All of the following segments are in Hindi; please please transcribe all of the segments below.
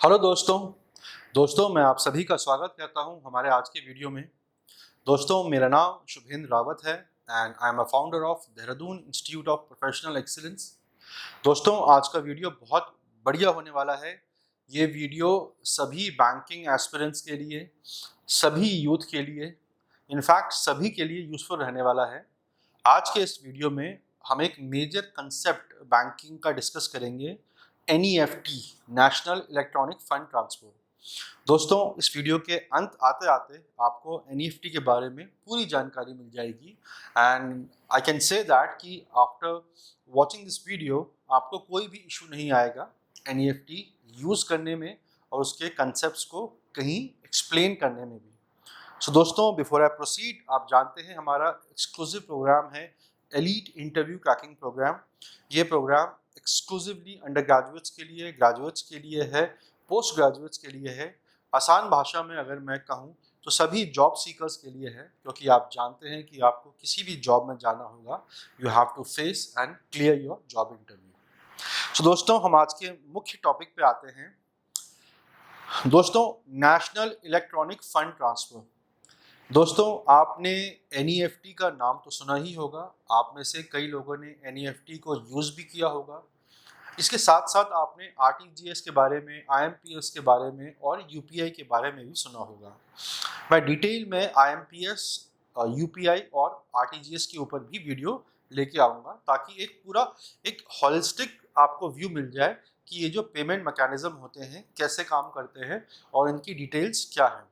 हेलो दोस्तों मैं आप सभी का स्वागत करता हूं हमारे आज के वीडियो में। दोस्तों मेरा नाम शुभेंद्र रावत है and I am a founder of Dehradun institute of professional excellence. दोस्तों आज का वीडियो बहुत बढ़िया होने वाला है। ये वीडियो सभी बैंकिंग एस्पिरेंट्स के लिए, सभी यूथ के लिए, इनफैक्ट सभी के लिए यूज़फुल रहने वाला है। आज के इस वीडियो में हम एक मेजर कंसेप्ट बैंकिंग का डिस्कस करेंगे, NEFT, national electronic fund transfer. दोस्तों इस वीडियो के अंत आते आते आपको NEFT के बारे में पूरी जानकारी मिल जाएगी and I can say that कि आफ्टर वॉचिंग दिस वीडियो आपको कोई भी इशू नहीं आएगा NEFT यूज़ करने में और उसके कंसेप्ट्स को कहीं एक्सप्लेन करने में भी। सो दोस्तों बिफोर आई प्रोसीड, आप जानते हैं हमारा एक्सक्लूसिव प्रोग्राम है एलीट इंटरव्यू क्रैकिंग प्रोग्राम। ये प्रोग्राम एक्सक्लूसिवली अंडर ग्रेजुएट्स के लिए, ग्रेजुएट्स के लिए है, पोस्ट ग्रेजुएट्स के लिए है। आसान भाषा में अगर मैं कहूँ तो सभी जॉब सीकर्स के लिए है, क्योंकि आप जानते हैं कि आपको किसी भी जॉब में जाना होगा, you have to face and clear your job interview. So दोस्तों हम आज के मुख्य टॉपिक पे आते हैं। दोस्तों नेशनल इलेक्ट्रॉनिक फंड ट्रांसफर। दोस्तों आपने NEFT का नाम तो सुना ही होगा, आप में से कई लोगों ने NEFT को यूज़ भी किया होगा। इसके साथ साथ आपने RTGS के बारे में, IMPS के बारे में और UPI के बारे में भी सुना होगा। मैं डिटेल में IMPS, UPI और RTGS के ऊपर भी वीडियो लेके आऊँगा, ताकि एक पूरा एक हॉलिस्टिक आपको व्यू मिल जाए कि ये जो पेमेंट मैकेनिज्म होते हैं कैसे काम करते हैं और इनकी डिटेल्स क्या हैं।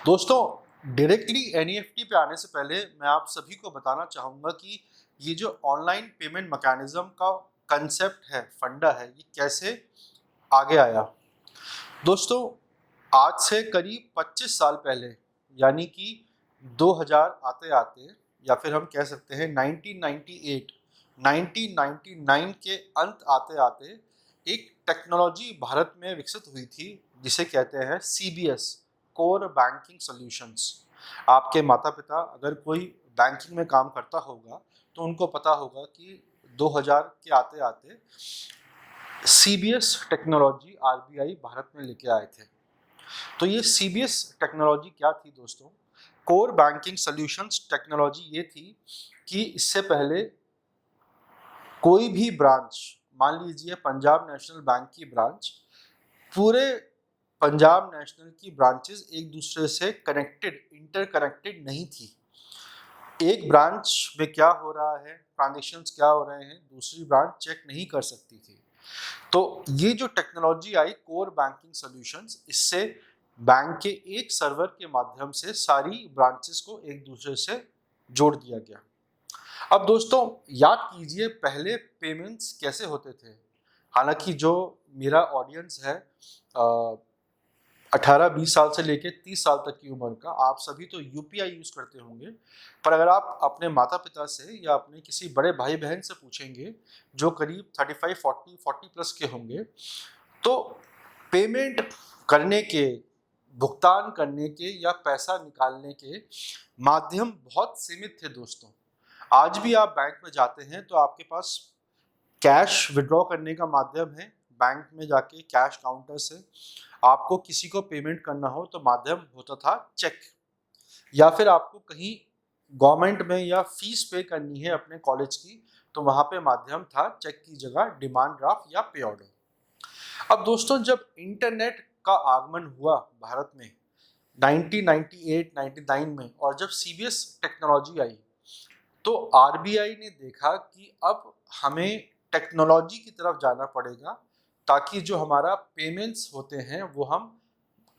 दोस्तों डायरेक्टली NEFT पे आने से पहले मैं आप सभी को बताना चाहूँगा कि ये जो ऑनलाइन पेमेंट मैकेनिज्म का कंसेप्ट है, फंडा है, ये कैसे आगे आया। दोस्तों आज से करीब 25 साल पहले, यानी कि 2000 आते आते, या फिर हम कह सकते हैं 1998, 1999 के अंत आते आते एक टेक्नोलॉजी भारत में विकसित हुई थी जिसे कहते हैं CBS, कोर बैंकिंग सॉल्यूशंस। आपके माता पिता अगर कोई बैंकिंग में काम करता होगा तो उनको पता होगा कि 2000 के आते आते CBS टेक्नोलॉजी RBI भारत में लेके आए थे। तो ये CBS टेक्नोलॉजी क्या थी दोस्तों? कोर बैंकिंग सॉल्यूशंस टेक्नोलॉजी ये थी कि इससे पहले कोई भी ब्रांच, मान लीजिए पंजाब नेशनल बैंक की ब्रांच, पूरे पंजाब नेशनल की ब्रांचेस एक दूसरे से कनेक्टेड, इंटरकनेक्टेड नहीं थी। एक ब्रांच में क्या हो रहा है, ट्रांजेक्शन्स क्या हो रहे हैं, दूसरी ब्रांच चेक नहीं कर सकती थी। तो ये जो टेक्नोलॉजी आई कोर बैंकिंग सॉल्यूशंस, इससे बैंक के एक सर्वर के माध्यम से सारी ब्रांचेस को एक दूसरे से जोड़ दिया गया। अब दोस्तों याद कीजिए पहले पेमेंट्स कैसे होते थे। हालांकि जो मेरा ऑडियंस है 18-20 साल से लेकर 30 साल तक की उम्र का, आप सभी तो UPI यूज़ करते होंगे, पर अगर आप अपने माता पिता से या अपने किसी बड़े भाई बहन से पूछेंगे जो करीब 35-40 प्लस के होंगे, तो पेमेंट करने के, भुगतान करने के या पैसा निकालने के माध्यम बहुत सीमित थे दोस्तों। आज भी आप बैंक में जाते हैं तो आपके पास कैश विड्रॉ करने का माध्यम है, बैंक में जाके कैश काउंटर से आपको किसी को पेमेंट करना हो तो माध्यम होता था चेक, या फिर आपको कहीं गवर्नमेंट में या फीस पे करनी है अपने कॉलेज की तो वहाँ पे माध्यम था चेक की जगह डिमांड ड्राफ्ट या पे ऑर्डर। अब दोस्तों जब इंटरनेट का आगमन हुआ भारत में 1998-99 में, और जब CBS टेक्नोलॉजी आई, तो RBI ने देखा कि अब हमें टेक्नोलॉजी की तरफ जाना पड़ेगा ताकि जो हमारा पेमेंट्स होते हैं वो हम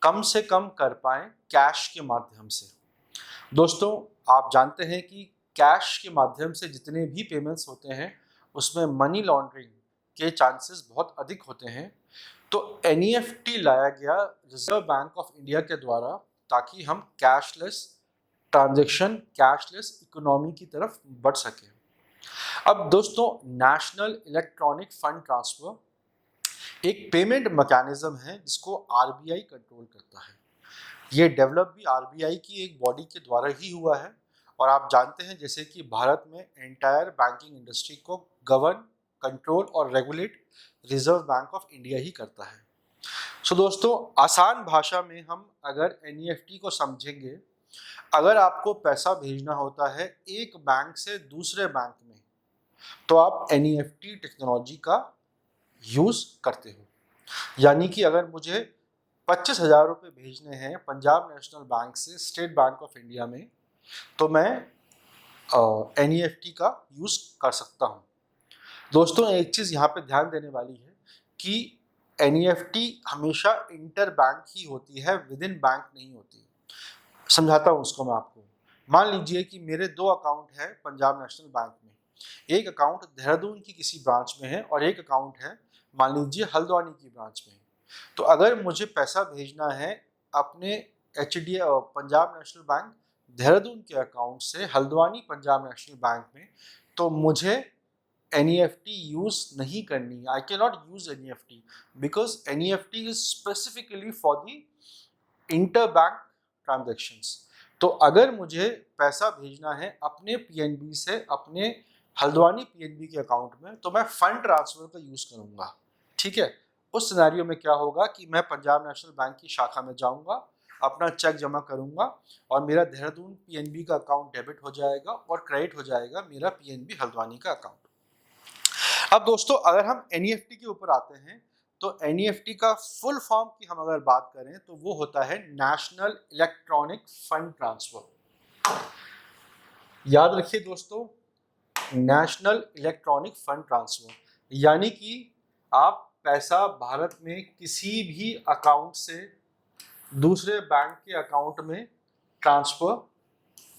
कम से कम कर पाएँ कैश के माध्यम से। दोस्तों आप जानते हैं कि कैश के माध्यम से जितने भी पेमेंट्स होते हैं उसमें मनी लॉन्ड्रिंग के चांसेस बहुत अधिक होते हैं। तो NEFT लाया गया रिजर्व बैंक ऑफ इंडिया के द्वारा ताकि हम कैशलेस ट्रांजैक्शन, कैशलेस इकोनॉमी की तरफ बढ़ सके। अब दोस्तों नेशनल इलेक्ट्रॉनिक फंड ट्रांसफर एक पेमेंट मैकेनिज्म है जिसको RBI कंट्रोल करता है। ये डेवलप भी RBI की एक बॉडी के द्वारा ही हुआ है, और आप जानते हैं जैसे कि भारत में एंटायर बैंकिंग इंडस्ट्री को गवर्न, कंट्रोल और regulate Reserve Bank of India ही करता है। सो दोस्तों, आसान भाषा में हम अगर NEFT को समझेंगे, अगर आपको पैसा भेजना होता है एक बैंक से दूसरे बैंक में, तो आप NEFT टेक्नोलॉजी का यूज़ करते हो। यानी कि अगर मुझे 25,000 रुपये भेजने हैं पंजाब नेशनल बैंक से स्टेट बैंक ऑफ इंडिया में, तो मैं NEFT का यूज़ कर सकता हूँ। दोस्तों, एक चीज़ यहाँ पे ध्यान देने वाली है कि NEFT हमेशा इंटर बैंक ही होती है, विद इन बैंक नहीं होती। समझाता हूँ उसको मैं आपको। मान लीजिए कि मेरे 2 अकाउंट है पंजाब नेशनल बैंक में। एक अकाउंट देहरादून की किसी ब्रांच में है और एक अकाउंट है मान लीजिए हल्द्वानी की ब्रांच में। तो अगर मुझे पैसा भेजना है अपने पंजाब नेशनल बैंक देहरादून के अकाउंट से हल्द्वानी पंजाब नेशनल बैंक में, तो मुझे NEFT यूज नहीं करनी। I can not use NEFT because NEFT is specifically for the inter bank transactions. तो अगर मुझे पैसा भेजना है अपने PNB से अपने हल्द्वानी PNB के अकाउंट में, तो मैं फंड ट्रांसफर का यूज करूंगा। ठीक है, उस सिनेरियो में क्या होगा कि मैं पंजाब नेशनल बैंक की शाखा में जाऊंगा, अपना चेक जमा करूंगा और मेरा देहरादून PNB का अकाउंट डेबिट हो जाएगा और क्रेडिट हो जाएगा मेरा PNB हल्द्वानी का अकाउंट। अब दोस्तों, अगर हम NEFT के ऊपर आते हैं, तो NEFT का फुल फॉर्म की हम अगर बात करें तो वो होता है नेशनल इलेक्ट्रॉनिक फंड ट्रांसफर। याद रखिए दोस्तों, नेशनल इलेक्ट्रॉनिक फंड ट्रांसफर यानी कि आप पैसा भारत में किसी भी अकाउंट से दूसरे बैंक के अकाउंट में ट्रांसफर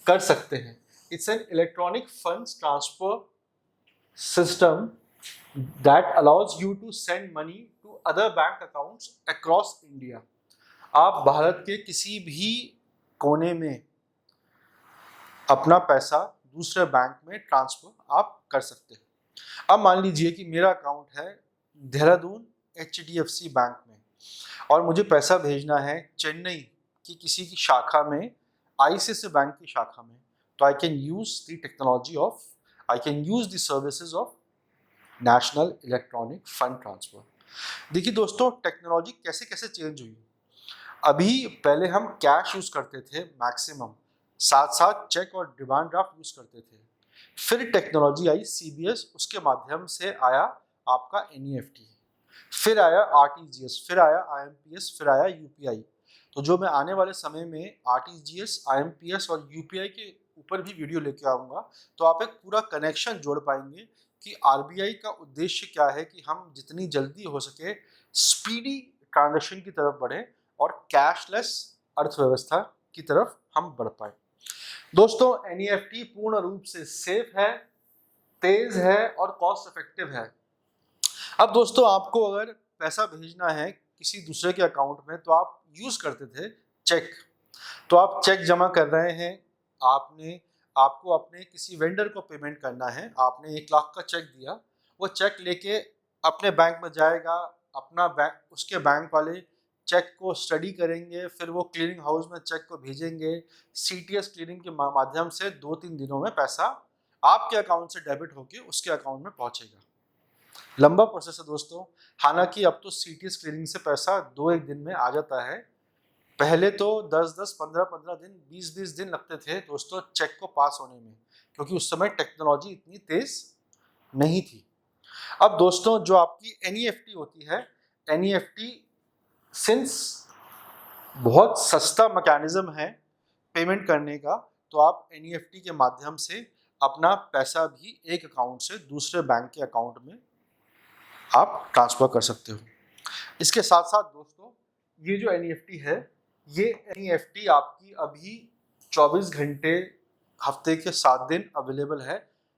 कर सकते हैं। It's an electronic funds transfer system that allows you to send money to other bank accounts across India। आप भारत के किसी भी कोने में अपना पैसा दूसरे बैंक में ट्रांसफर आप कर सकते हैं। अब मान लीजिए कि मेरा अकाउंट है देहरादून HDFC बैंक में और मुझे पैसा भेजना है चेन्नई की किसी की शाखा में, ICICI बैंक की शाखा में, तो I can use the services of national electronic fund transfer. देखिए दोस्तों, टेक्नोलॉजी कैसे कैसे चेंज हुई। अभी पहले हम कैश यूज करते थे मैक्सिमम, साथ साथ चेक और डिमांड ड्राफ्ट यूज करते थे। फिर टेक्नोलॉजी आई CBS, उसके माध्यम से आया आपका NEFT, फिर आया RTGS, फिर आया IMPS, फिर आया UPI। तो जो मैं आने वाले समय में RTGS, IMPS और UPI के ऊपर भी वीडियो लेके आऊँगा, तो आप एक पूरा कनेक्शन जोड़ पाएंगे कि RBI का उद्देश्य क्या है कि हम जितनी जल्दी हो सके स्पीडी ट्रांजैक्शन की तरफ बढ़े और कैशलेस अर्थव्यवस्था की तरफ हम बढ़ पाए। दोस्तों, NEFT पूर्ण रूप से सेफ है, तेज है और कॉस्ट इफेक्टिव है। अब दोस्तों, आपको अगर पैसा भेजना है किसी दूसरे के अकाउंट में, तो आप यूज करते थे चेक। तो आप चेक जमा कर रहे हैं, आपको अपने किसी वेंडर को पेमेंट करना है, आपने 1 लाख का चेक दिया, वो चेक लेके अपने बैंक में जाएगा, अपना बैंक, उसके बैंक वाले चेक को स्टडी करेंगे, फिर वो क्लियरिंग हाउस में चेक को भेजेंगे। CTS क्लियरिंग के माध्यम से 2-3 दिनों में पैसा आपके अकाउंट से डेबिट होके उसके अकाउंट में पहुंचेगा। लंबा प्रोसेस है दोस्तों। हालांकि अब तो CTS क्लियरिंग से पैसा 2-1 दिन में आ जाता है। पहले तो 10-10, 15-15 दिन, 20-20 दिन लगते थे दोस्तों चेक को पास होने में, क्योंकि उस समय टेक्नोलॉजी इतनी तेज नहीं थी। अब दोस्तों, जो आपकी NEFT होती है, NEFT सिंस बहुत सस्ता मैकेनिज्म है पेमेंट करने का, तो आप NEFT के माध्यम से अपना पैसा भी एक अकाउंट से दूसरे बैंक के अकाउंट में आप ट्रांसफर कर सकते हो। इसके साथ साथ दोस्तों, ये जो NEFT है, ये NEFT आपकी अभी 24 घंटे हफ्ते के 7 दिन अवेलेबल है।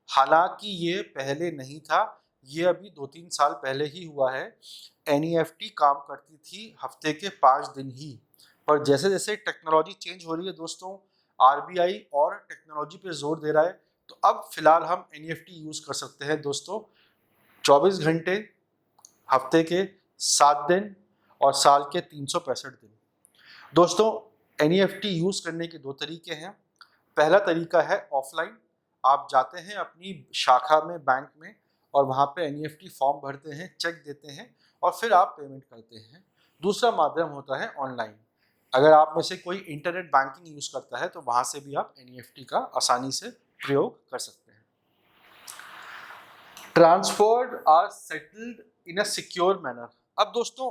हालांकि ये पहले नहीं था, ये अभी 2-3 साल पहले ही हुआ है। NEFT काम करती थी हफ्ते के 5 दिन ही, पर जैसे जैसे टेक्नोलॉजी चेंज हो रही है दोस्तों, RBI और टेक्नोलॉजी पे जोर दे रहा है, तो अब फिलहाल हम NEFT यूज कर सकते हैं दोस्तों 24 घंटे हफ्ते के 7 दिन और साल के 365 दिन। दोस्तों, NEFT यूज करने के 2 तरीके हैं। पहला तरीका है ऑफलाइन, आप जाते हैं अपनी शाखा में, बैंक में, और वहाँ पे NEFT फॉर्म भरते हैं, चेक देते हैं और फिर आप पेमेंट करते हैं। दूसरा माध्यम होता है ऑनलाइन। अगर आप में से कोई इंटरनेट बैंकिंग यूज करता है तो वहां से भी आप एनईएफटी का आसानी से प्रयोग कर सकते हैं। Transferred are settled in a secure manner. अब दोस्तों,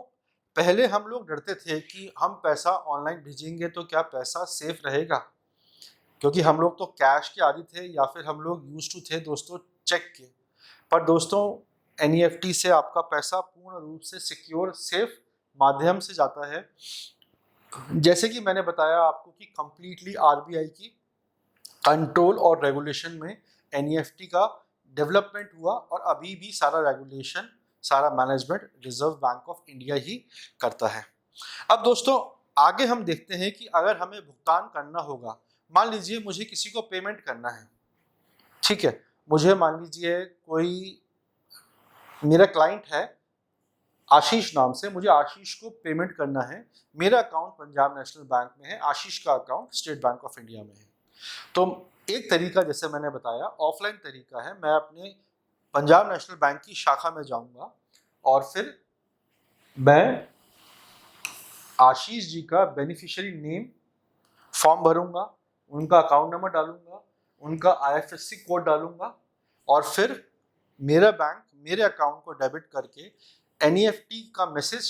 पहले हम लोग डरते थे कि हम पैसा ऑनलाइन भेजेंगे तो क्या पैसा सेफ रहेगा, क्योंकि हम लोग तो कैश के आदी थे या फिर हम लोग यूज टू थे दोस्तों चेक के। पर दोस्तों, एनईएफटी से आपका पैसा पूर्ण रूप से सिक्योर सेफ माध्यम से जाता है। जैसे कि मैंने बताया आपको कि कंप्लीटली आरबीआई की कंट्रोल और रेगुलेशन में एनईएफटी का डेवलपमेंट हुआ और अभी भी सारा रेगुलेशन, सारा management Reserve Bank of India ही करता है। अब दोस्तों, आगे हम देखते हैं कि अगर हमें भुगतान करना होगा, मान लीजिए मुझे किसी को पेमेंट करना है, ठीक है, मुझे मान लीजिए कोई मेरा क्लाइंट है आशीष नाम से, मुझे आशीष को पेमेंट करना है, मेरा अकाउंट पंजाब नेशनल बैंक में है, आशीष का account state bank of India में है। तो एक तरीका, जैसे मैंने बताया, ऑफलाइन तरीका है, मैं अपने पंजाब नेशनल बैंक की शाखा में जाऊंगा और फिर मैं आशीष जी का बेनिफिशियरी नेम फॉर्म भरूंगा, उनका अकाउंट नंबर डालूंगा, उनका आईएफएससी कोड डालूंगा और फिर मेरा बैंक मेरे अकाउंट को डेबिट करके एनईएफटी का मैसेज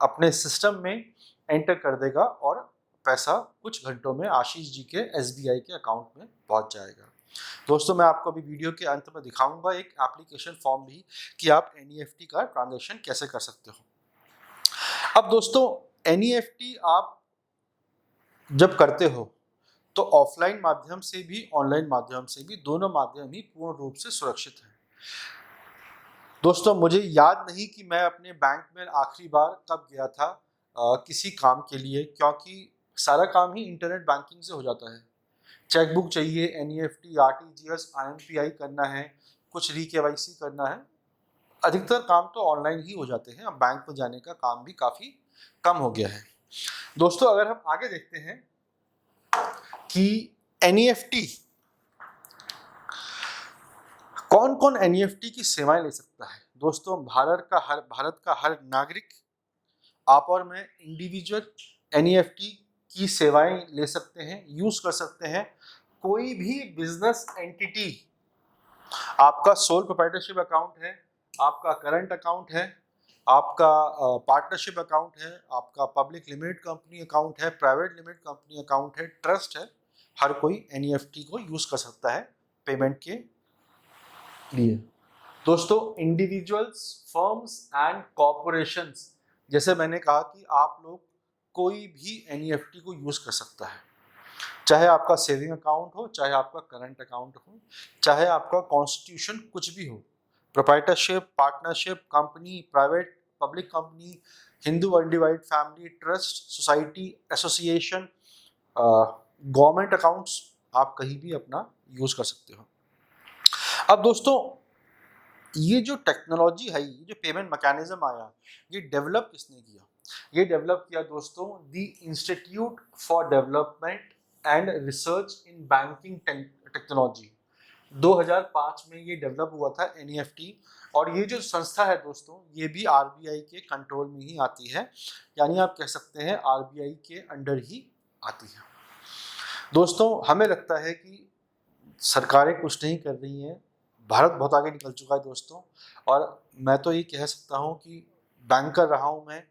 अपने सिस्टम में एंटर कर देगा और पैसा कुछ घंटों में आशीष जी के एसबीआई के अकाउंट में पहुंच जाएगा। दोस्तों, मैं आपको अभी वीडियो के अंत में दिखाऊंगा एक एप्लीकेशन फॉर्म भी कि आप एनईएफटी का ट्रांजैक्शन कैसे कर सकते हो। अब दोस्तों, एनईएफटी आप जब करते हो तो ऑफलाइन माध्यम से भी ऑनलाइन माध्यम से भी दोनों माध्यम ही पूर्ण रूप से सुरक्षित है। दोस्तों, मुझे याद नहीं कि मैं अपने बैंक में आखिरी बार कब गया था किसी काम के लिए, क्योंकि सारा काम ही इंटरनेट बैंकिंग से हो जाता है। चेकबुक चाहिए, एनईएफटी, आरटीजीएस, आईएमपीआई करना है, कुछ रीकेवाईसी करना है, अधिकतर काम तो ऑनलाइन ही हो जाते हैं। अब बैंक में जाने का काम भी काफ़ी कम हो गया है। दोस्तों, अगर हम आगे देखते हैं कि एनईएफटी, कौन कौन एनईएफटी की सेवाएं ले सकता है। दोस्तों, भारत का हर नागरिक, आप और मैं इंडिविजुअल एनईएफटी की सेवाएं ले सकते हैं, यूज कर सकते हैं। कोई भी बिजनेस एंटिटी, आपका सोल प्रोप्राइटरशिप अकाउंट है, आपका करंट अकाउंट है, आपका पार्टनरशिप अकाउंट है, आपका पब्लिक लिमिटेड कंपनी अकाउंट है, प्राइवेट लिमिटेड कंपनी अकाउंट है, ट्रस्ट है, हर कोई एनईएफटी को यूज कर सकता है पेमेंट के लिए। दोस्तों, इंडिविजुअल्स, फर्म्स एंड कॉर्पोरेशंस, जैसे मैंने कहा कि आप लोग कोई भी एनईएफटी को यूज कर सकता है, चाहे आपका सेविंग अकाउंट हो, चाहे आपका करंट अकाउंट हो, चाहे आपका कॉन्स्टिट्यूशन कुछ भी हो, proprietorship, partnership, company, private, public company, Hindu undivided family, trust, society, association, government accounts, आप कहीं भी अपना यूज कर सकते हो। अब दोस्तों, ये जो टेक्नोलॉजी है, ये जो पेमेंट मैकेनिज्म आया, ये डेवलप किसने किया? ये डेवलप किया दोस्तों the institute for development and research in banking technology. 2005 में ये डेवलप हुआ था एनईएफटी, और ये जो संस्था है दोस्तों, ये भी आरबीआई के कंट्रोल में ही आती है, यानी आप कह सकते हैं आरबीआई के अंडर ही आती है। दोस्तों, हमें लगता है कि सरकारें कुछ नहीं कर रही हैं, भारत बहुत आगे निकल चुका है दोस्तों, और मैं तो ये कह सकता हूँ कि बैंकर रहा हूँ मैं,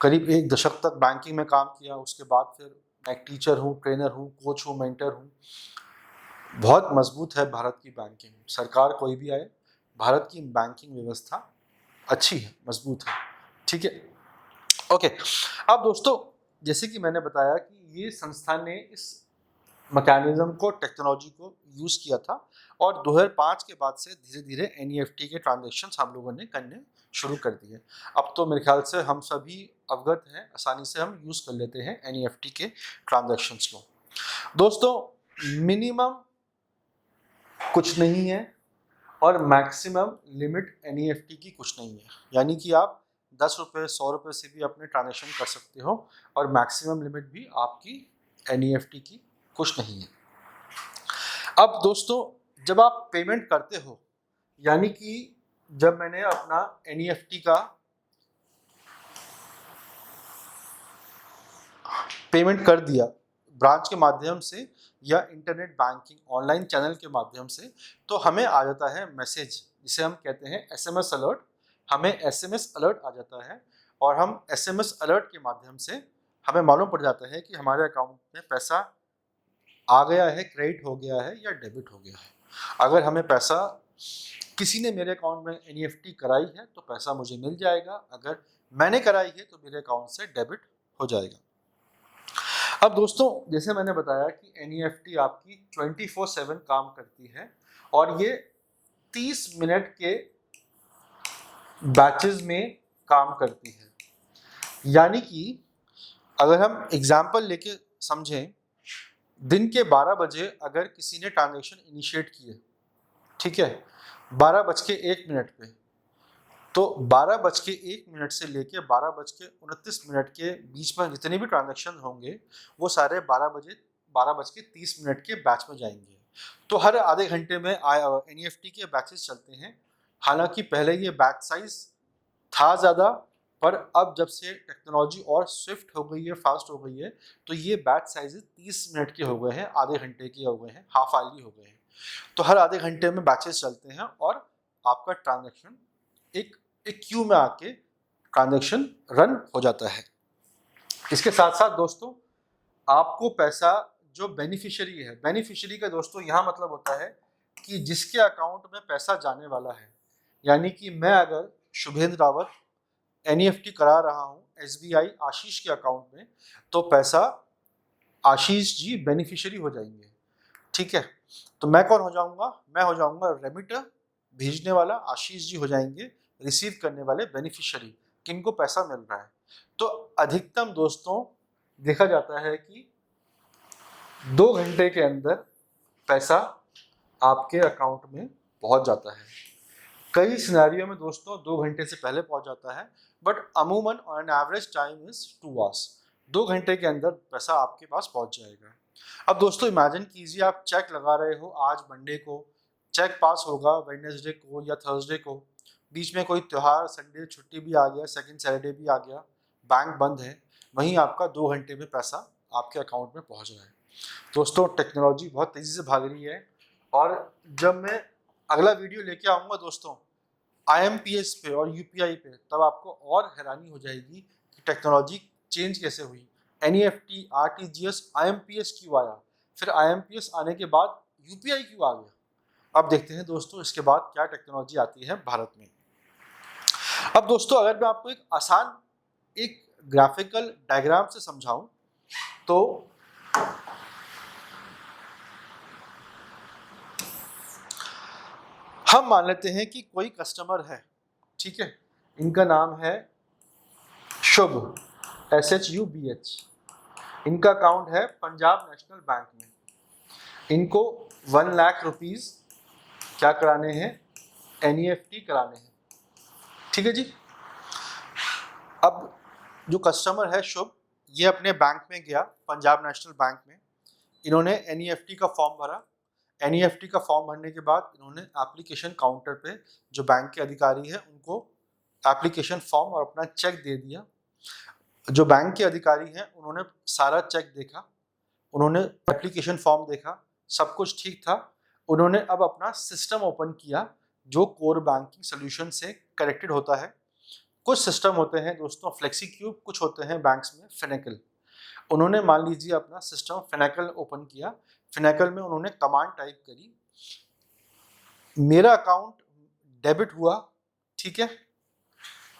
करीब 1 दशक तक बैंकिंग में काम किया, उसके बाद फिर मैं एक टीचर हूँ, ट्रेनर हूँ, कोच हूँ, मेंटर हूँ। बहुत मजबूत है भारत की बैंकिंग, सरकार कोई भी आए, भारत की बैंकिंग व्यवस्था अच्छी है, मजबूत है, ठीक है, ओके। अब दोस्तों, जैसे कि मैंने बताया कि ये संस्था ने इस मैकेनिज्म को, टेक्नोलॉजी को यूज किया था, और 2005 के बाद से धीरे धीरे एनईएफटी के ट्रांजैक्शंस हम लोगों ने करने शुरू कर दिए। अब तो मेरे ख्याल से हम सभी अवगत हैं, आसानी से हम यूज कर लेते हैं एनईएफटी के ट्रांजैक्शंस को। दोस्तों, मिनिमम कुछ नहीं है और मैक्सिमम लिमिट एनईएफटी की कुछ नहीं है, यानी कि आप 10 रुपये, 100 रुपये से भी अपने ट्रांजैक्शन कर सकते हो, और मैक्सिमम लिमिट भी आपकी एनईएफटी की कुछ नहीं है। अब दोस्तों, जब आप पेमेंट करते हो, यानी कि जब मैंने अपना एनईएफटी का पेमेंट कर दिया ब्रांच के माध्यम से या इंटरनेट बैंकिंग ऑनलाइन चैनल के माध्यम से, तो हमें आ जाता है मैसेज, जिसे हम कहते हैं एसएमएस अलर्ट। हमें एसएमएस अलर्ट आ जाता है और हम एसएमएस अलर्ट के माध्यम से हमें मालूम पड़ जाता है कि हमारे अकाउंट में पैसा आ गया है, क्रेडिट हो गया है या डेबिट हो गया है। अगर हमें पैसा, किसी ने मेरे अकाउंट में एनईएफटी कराई है तो पैसा मुझे मिल जाएगा, अगर मैंने कराई है तो मेरे अकाउंट से डेबिट हो जाएगा। अब दोस्तों, जैसे मैंने बताया कि एनईएफटी आपकी 24/7 काम करती है और ये 30 मिनट के बैचेस में काम करती है। यानी कि अगर हम एग्जाम्पल लेके समझें, दिन के 12 बजे अगर किसी ने ट्रांजैक्शन इनिशिएट किए, ठीक है, 12:01 पे, तो 12:01 से लेके 12:29 के बीच में जितने भी ट्रांजैक्शन होंगे वो सारे 12:30 के बैच में जाएंगे। तो हर आधे घंटे में एनईएफटी के बैचेस चलते हैं। हालांकि पहले ये बैच साइज था ज़्यादा, पर अब जब से टेक्नोलॉजी और स्विफ्ट हो गई है, फास्ट हो गई है, तो ये बैच साइज 30 मिनट के हो गए हैं, आधे घंटे के हो गए हैं, हाफ आवर्ली हो गए हैं। तो हर आधे घंटे में बैचेस चलते हैं और आपका ट्रांजैक्शन एक क्यू में आके ट्रांजैक्शन रन हो जाता है। इसके साथ साथ दोस्तों, आपको पैसा जो बेनिफिशियरी का दोस्तों यहाँ मतलब होता है कि जिसके अकाउंट में पैसा जाने वाला है। यानी कि मैं अगर शुभेंद्र रावत एनईएफटी करा रहा हूँ एसबीआई आशीष के अकाउंट में, तो पैसा आशीष जी बेनिफिशियरी हो जाएंगे, ठीक है। तो मैं कौन हो जाऊंगा? मैं हो जाऊंगा रेमिटर, भेजने वाला आशीष जी हो जाएंगे रिसीव करने वाले बेनिफिशियरी, किनको पैसा मिल रहा है। तो अधिकतम दोस्तों देखा जाता है कि 2 घंटे के अंदर पैसा आपके अकाउंट में पहुंच जाता है। कई सिनेरियो में दोस्तों 2 घंटे से पहले पहुंच जाता है, बट अमूमन on average time is 2 hours. 2 घंटे के अंदर पैसा आपके पास पहुंच जाएगा। अब दोस्तों इमेजिन कीजिए, आप चेक लगा रहे हो आज मंडे को, चेक पास होगा वेडनेसडे को या थर्सडे को, बीच में कोई त्यौहार, संडे छुट्टी भी आ गया, सेकंड सैटरडे भी आ गया, बैंक बंद है, वहीं आपका 2 घंटे में पैसा आपके अकाउंट में पहुंच रहा है। दोस्तों टेक्नोलॉजी बहुत तेज़ी से भाग रही है, और जब मैं अगला वीडियो लेके आऊँगा दोस्तों आईएमपीएस पे और यूपीआई पे, तब आपको और हैरानी हो जाएगी कि टेक्नोलॉजी चेंज कैसे हुई। एनईएफटी, आरटीजीएस, आईएमपीएस क्यों आया, फिर आईएमपीएस आने के बाद यूपीआई क्यों आ गया। अब देखते हैं दोस्तों इसके बाद क्या टेक्नोलॉजी आती है भारत में। अब दोस्तों अगर मैं आपको एक आसान एक ग्राफिकल डायग्राम से समझाऊं, तो हम मान लेते हैं कि कोई कस्टमर है, ठीक है, इनका नाम है शुभ, SHUBH। इनका अकाउंट है पंजाब नेशनल बैंक में। इनको 1 लाख रुपीस क्या कराने हैं? एनईएफटी कराने हैं, ठीक है जी। अब जो कस्टमर है शुभ, ये अपने बैंक में गया, पंजाब नेशनल बैंक में, इन्होंने एनईएफटी का फॉर्म भरा। एनईएफटी का फॉर्म भरने के बाद इन्होंने एप्लीकेशन काउंटर पे जो बैंक के अधिकारी है उनको एप्लीकेशन फॉर्म और अपना चेक दे दिया। जो बैंक के अधिकारी हैं उन्होंने सारा चेक देखा, उन्होंने एप्लीकेशन फॉर्म देखा, सब कुछ ठीक था। उन्होंने अब अपना सिस्टम ओपन किया जो कोर बैंकिंग सोल्यूशन से कनेक्टेड होता है। कुछ सिस्टम होते हैं दोस्तों फ्लेक्सी क्यूब, कुछ होते हैं बैंक्स में फिनेकल। उन्होंने मान लीजिए अपना सिस्टम फिनेकल ओपन किया, फिनेकल में उन्होंने कमांड टाइप करी, मेरा अकाउंट डेबिट हुआ, ठीक है।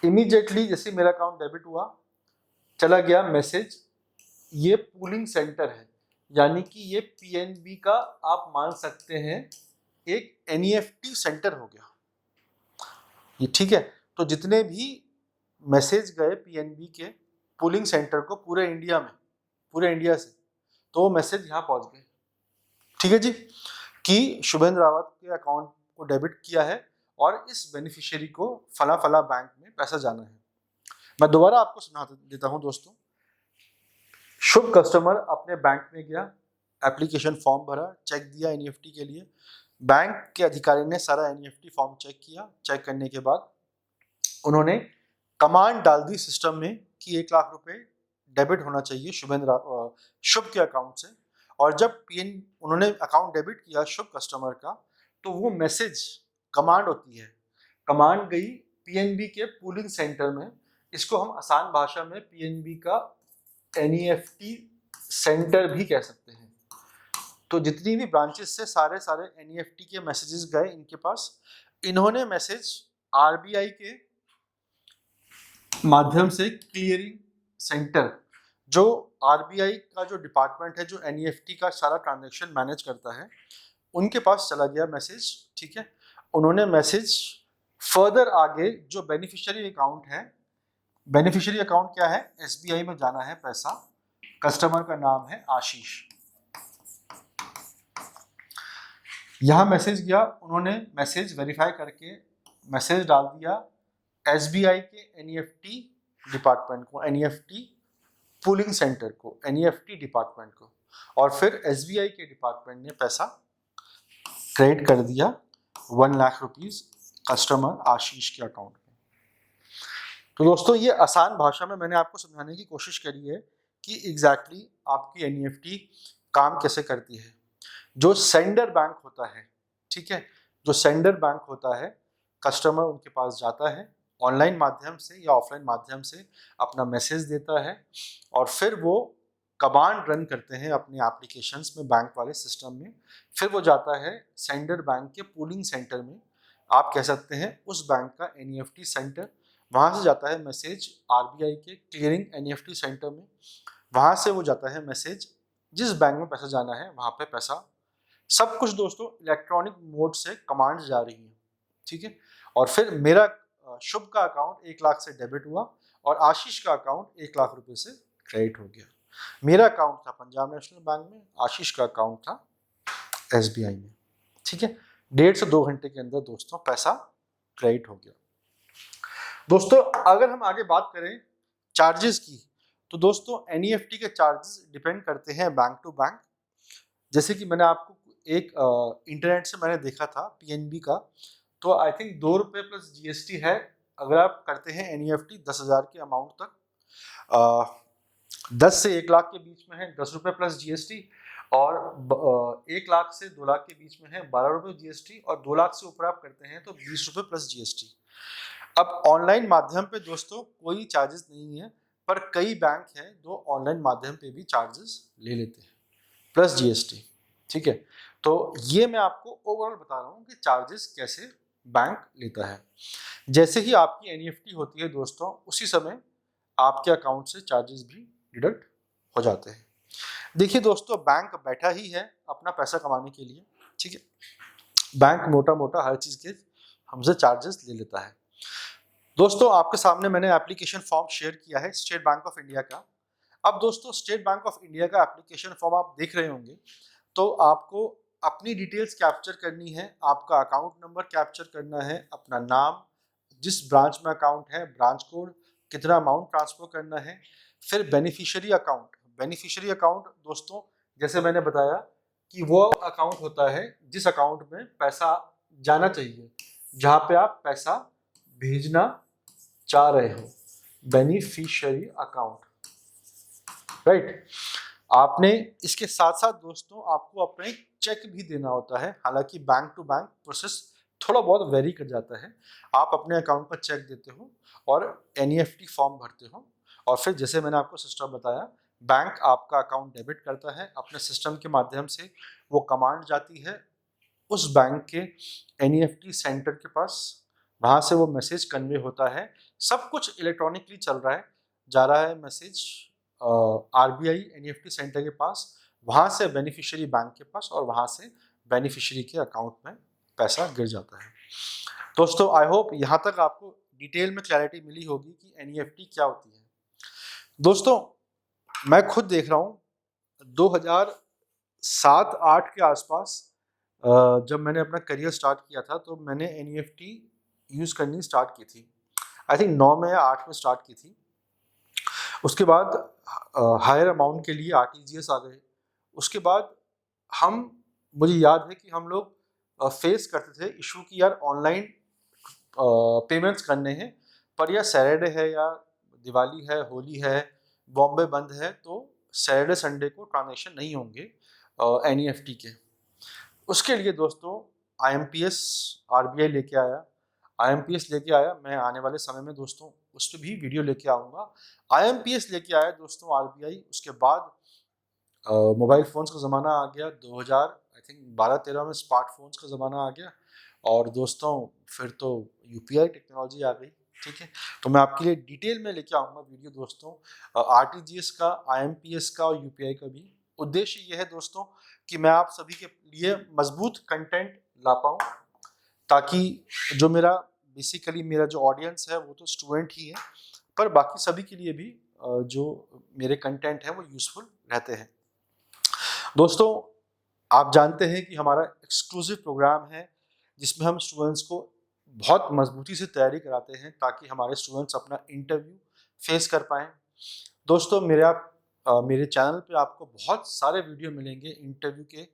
इमीडिएटली जैसे मेरा अकाउंट डेबिट हुआ, चला गया मैसेज, ये पूलिंग सेंटर है, यानी कि ये पीएनबी का आप मान सकते हैं एक एनईएफटी सेंटर हो गया ये, ठीक है। तो जितने भी मैसेज गए पीएनबी के पूलिंग सेंटर को पूरे इंडिया में, पूरे इंडिया से, तो वो मैसेज यहाँ पहुँच गए, ठीक है जी, कि शुभेंद्र रावत के अकाउंट को डेबिट किया है और इस बेनिफिशियरी को फला फला बैंक में पैसा जाना है। मैं दोबारा आपको सुना देता हूँ दोस्तों। शुभ कस्टमर अपने बैंक में गया, एप्लीकेशन फॉर्म भरा, चेक दिया एनईएफटी के लिए, बैंक के अधिकारी ने सारा एनईएफटी फॉर्म चेक किया। चेक करने के बाद उन्होंने कमांड डाल दी सिस्टम में कि 1 लाख रुपए डेबिट होना चाहिए शुभ के अकाउंट से। और जब उन्होंने अकाउंट डेबिट किया शुभ कस्टमर का, तो वो मैसेज कमांड होती है, कमांड गई पीएनबी के पूलिंग सेंटर में। इसको हम आसान भाषा में पीएनबी का एनईएफटी सेंटर भी कह सकते हैं। तो जितनी भी ब्रांचेस से सारे एनईएफटी के मैसेजेस गए इनके पास, इन्होंने मैसेज आरबीआई के माध्यम से क्लियरिंग सेंटर, जो आरबीआई का जो डिपार्टमेंट है, जो एनईएफटी का सारा ट्रांजैक्शन मैनेज करता है, उनके पास चला गया मैसेज। ठीक है, उन्होंने मैसेज फर्दर आगे जो बेनिफिशियरी अकाउंट है, बेनिफिशियरी अकाउंट क्या है, एसबीआई में जाना है पैसा, कस्टमर का नाम है आशीष। यहाँ मैसेज गया, उन्होंने मैसेज वेरीफाई करके मैसेज डाल दिया एसबीआई के एनईएफटी डिपार्टमेंट को, एनईएफटी पूलिंग सेंटर को, एनईएफटी डिपार्टमेंट को, और फिर एसबीआई के डिपार्टमेंट ने पैसा क्रेडिट कर दिया 1 लाख रुपीस कस्टमर आशीष के अकाउंट में। तो दोस्तों, ये आसान भाषा में मैंने आपको समझाने की कोशिश करी है कि एग्जैक्टली आपकी एनईएफटी काम कैसे करती है। जो सेंडर बैंक होता है, ठीक है, जो सेंडर बैंक होता है, कस्टमर उनके पास जाता है, ऑनलाइन माध्यम से या ऑफलाइन माध्यम से अपना मैसेज देता है, और फिर वो कमांड रन करते हैं अपने एप्लीकेशंस में, बैंक वाले सिस्टम में। फिर वो जाता है सेंडर बैंक के पूलिंग सेंटर में, आप कह सकते हैं उस बैंक का एनईएफटी सेंटर। वहाँ से जाता है मैसेज आरबीआई के क्लियरिंग एनईएफटी सेंटर में, वहाँ से वो जाता है मैसेज जिस बैंक में पैसा जाना है वहाँ पे पैसा। सब कुछ दोस्तों इलेक्ट्रॉनिक मोड से कमांड जा रही है, ठीक है। और फिर मेरा शुभ का अकाउंट 1 लाख से डेबिट हुआ और आशीष का अकाउंट 1 लाख रुपए से क्रेडिट हो गया। मेरा अकाउंट था पंजाब नेशनल बैंक में, आशीष का अकाउंट था एसबीआई में, ठीक है। 1.5 से 2 घंटे के अंदर दोस्तों पैसा क्रेडिट हो गया। दोस्तों, अगर हम आगे बात करें चार्जेस की, तो दोस्तों एनईएफटी के चार्जेस डिपेंड करते हैं बैंक टू बैंक। जैसे कि मैंने आपको एक इंटरनेट से मैंने देखा था पीएनबी का, तो आई थिंक 2 रुपये प्लस जीएसटी है अगर आप करते हैं एनईएफटी 10,000 के अमाउंट तक। 10 से 1 लाख के बीच में है 10 रुपये प्लस जीएसटी, और 1 लाख से 2 लाख के बीच में है 12 रुपये जीएसटी, और 2 लाख से ऊपर आप करते हैं तो 20 रुपये प्लस जीएसटी। अब ऑनलाइन माध्यम पे दोस्तों कोई चार्जेस नहीं है, पर कई बैंक हैं जो ऑनलाइन माध्यम पे भी चार्जेस ले लेते हैं प्लस जीएसटी, ठीक है। तो ये मैं आपको ओवरऑल बता रहा हूँ कि चार्जेस कैसे बैंक लेता है। जैसे ही आपकी एनईएफटी होती है दोस्तों, उसी समय आपके अकाउंट से चार्जेस भी डिडक्ट हो जाते हैं। देखिए दोस्तों, बैंक बैठा ही है अपना पैसा कमाने के लिए, ठीक है। बैंक मोटा मोटा हर चीज़ के हमसे चार्जेस ले लेता है। दोस्तों, आपके सामने मैंने एप्लीकेशन फॉर्म शेयर किया है स्टेट बैंक ऑफ इंडिया का। अब दोस्तों, स्टेट बैंक ऑफ इंडिया का एप्लीकेशन फॉर्म आप देख रहे होंगे, तो आपको अपनी डिटेल्स कैप्चर करनी है, आपका अकाउंट नंबर कैप्चर करना है, अपना नाम, जिस ब्रांच में अकाउंट है ब्रांच कोड, कितना अमाउंट ट्रांसफर करना है, फिर बेनिफिशियरी अकाउंट। बेनिफिशियरी अकाउंट दोस्तों, जैसे मैंने बताया कि वो अकाउंट होता है जिस अकाउंट में पैसा जाना चाहिए, जहाँ पे आप पैसा भेजना चाह रहे हो, बेनिफिशियरी अकाउंट, राइट। आपने इसके साथ साथ दोस्तों आपको अपने चेक भी देना होता है, हालांकि बैंक टू बैंक प्रोसेस थोड़ा बहुत वेरी कर जाता है। आप अपने अकाउंट पर चेक देते हो और एनईएफटी फॉर्म भरते हो, और फिर जैसे मैंने आपको सिस्टम बताया, बैंक आपका अकाउंट डेबिट करता है अपने सिस्टम के माध्यम से। वो कमांड जाती है उस बैंक के एनईएफटी सेंटर के पास, वहाँ से वो मैसेज कन्वे होता है। सब कुछ इलेक्ट्रॉनिकली चल रहा है, जा रहा है मैसेज आरबीआई एनईएफटी सेंटर के पास, वहाँ से बेनिफिशियरी बैंक के पास, और वहाँ से बेनिफिशियरी के अकाउंट में पैसा गिर जाता है। दोस्तों, आई होप यहाँ तक आपको डिटेल में क्लैरिटी मिली होगी कि एनईएफटी क्या होती है। दोस्तों, मैं खुद देख रहा हूँ 2007-8 के आसपास जब मैंने अपना करियर स्टार्ट किया था, तो मैंने एनईएफटी यूज़ करनी स्टार्ट की थी। आई थिंक 9 में या 8 में स्टार्ट की थी। उसके बाद हायर अमाउंट के लिए आरटीजीएस आ गए। उसके बाद मुझे याद है कि हम लोग फेस करते थे इशू की यार ऑनलाइन पेमेंट्स करने हैं, पर या सैटरडे है या दिवाली है, होली है, बॉम्बे बंद है तो सैटरडे संडे को ट्रांजेक्शन नहीं होंगे NEFT के। उसके लिए दोस्तों IMPS RBI लेके आया, IMPS लेके आया। मैं आने वाले समय में दोस्तों उस पर भी वीडियो लेके आऊँगा। IMPS लेके आया दोस्तों RBI। उसके बाद मोबाइल फ़ोन्स का ज़माना आ गया, 2000 आई थिंक 12-13 में स्मार्टफोन्स का ज़माना आ गया। और दोस्तों फिर तो UPI टेक्नोलॉजी आ गई। ठीक है, तो मैं आपके लिए डिटेल में लेके आऊँगा वीडियो दोस्तों, RTGS का, IMPS का और UPI का भी। उद्देश्य ये है दोस्तों कि मैं आप सभी के लिए मजबूत कंटेंट ला पाऊँ, ताकि जो मेरा बेसिकली मेरा जो ऑडियंस है वो तो स्टूडेंट ही है, पर बाकी सभी के लिए भी जो मेरे कंटेंट है वो यूज़फुल रहते हैं। दोस्तों आप जानते हैं कि हमारा एक्सक्लूसिव प्रोग्राम है जिसमें हम स्टूडेंट्स को बहुत मजबूती से तैयारी कराते हैं ताकि हमारे स्टूडेंट्स अपना इंटरव्यू फेस कर पाएँ। दोस्तों मेरे चैनल पे आपको बहुत सारे वीडियो मिलेंगे इंटरव्यू के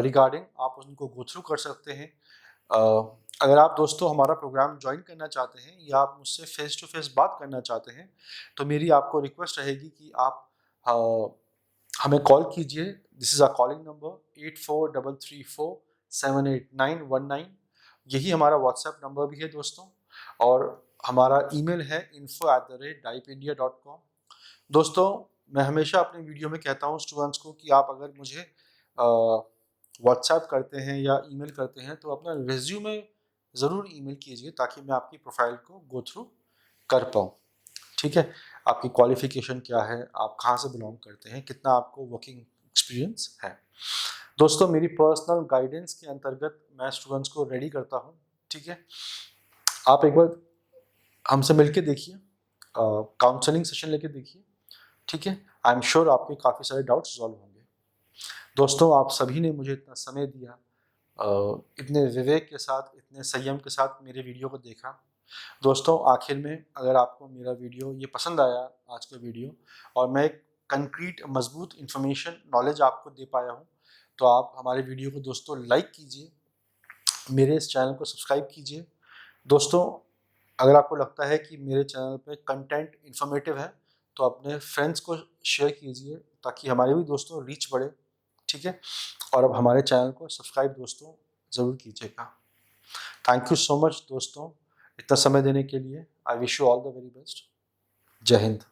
रिगार्डिंग, आप उनको गो थ्रू कर सकते हैं। अगर आप दोस्तों हमारा प्रोग्राम ज्वाइन करना चाहते हैं या आप मुझसे फेस टू फेस बात करना चाहते हैं तो मेरी आपको रिक्वेस्ट रहेगी कि आप हमें कॉल कीजिए। This is a calling number 8433478919। यही हमारा व्हाट्सएप नंबर भी है दोस्तों, और हमारा ईमेल है info@daipedia.com। दोस्तों मैं हमेशा अपने वीडियो में कहता हूँ स्टूडेंट्स को कि आप अगर मुझे व्हाट्सएप करते हैं या ईमेल करते हैं तो अपना रिज्यूमे ज़रूर ईमेल कीजिए ताकि मैं आपकी प्रोफाइल को गो थ्रू कर पाऊँ। ठीक है, आपकी क्वालिफ़िकेशन क्या है, आप कहाँ से बिलोंग करते हैं, कितना आपको वर्किंग एक्सपीरियंस है। दोस्तों मेरी पर्सनल गाइडेंस के अंतर्गत मैं स्टूडेंट्स को रेडी करता हूँ। ठीक है, आप एक बार हमसे मिलके देखिए, काउंसलिंग सेशन लेके देखिए। ठीक है, आई एम श्योर आपके काफ़ी सारे डाउट्स सॉल्व होंगे। दोस्तों आप सभी ने मुझे इतना समय दिया, इतने विवेक के साथ, इतने संयम के साथ मेरे वीडियो को देखा। दोस्तों आखिर में अगर आपको मेरा वीडियो ये पसंद आया, आज का वीडियो, और मैं एक कंक्रीट मजबूत इन्फॉर्मेशन नॉलेज आपको दे पाया हूँ, तो आप हमारे वीडियो को दोस्तों लाइक कीजिए, मेरे इस चैनल को सब्सक्राइब कीजिए। दोस्तों अगर आपको लगता है कि मेरे चैनल पे कंटेंट इन्फॉर्मेटिव है तो अपने फ्रेंड्स को शेयर कीजिए ताकि हमारे भी दोस्तों रीच बढ़े। ठीक है, और अब हमारे चैनल को सब्सक्राइब दोस्तों ज़रूर कीजिएगा। थैंक यू सो मच दोस्तों इतना समय देने के लिए। I wish you all the very best. जय हिंद।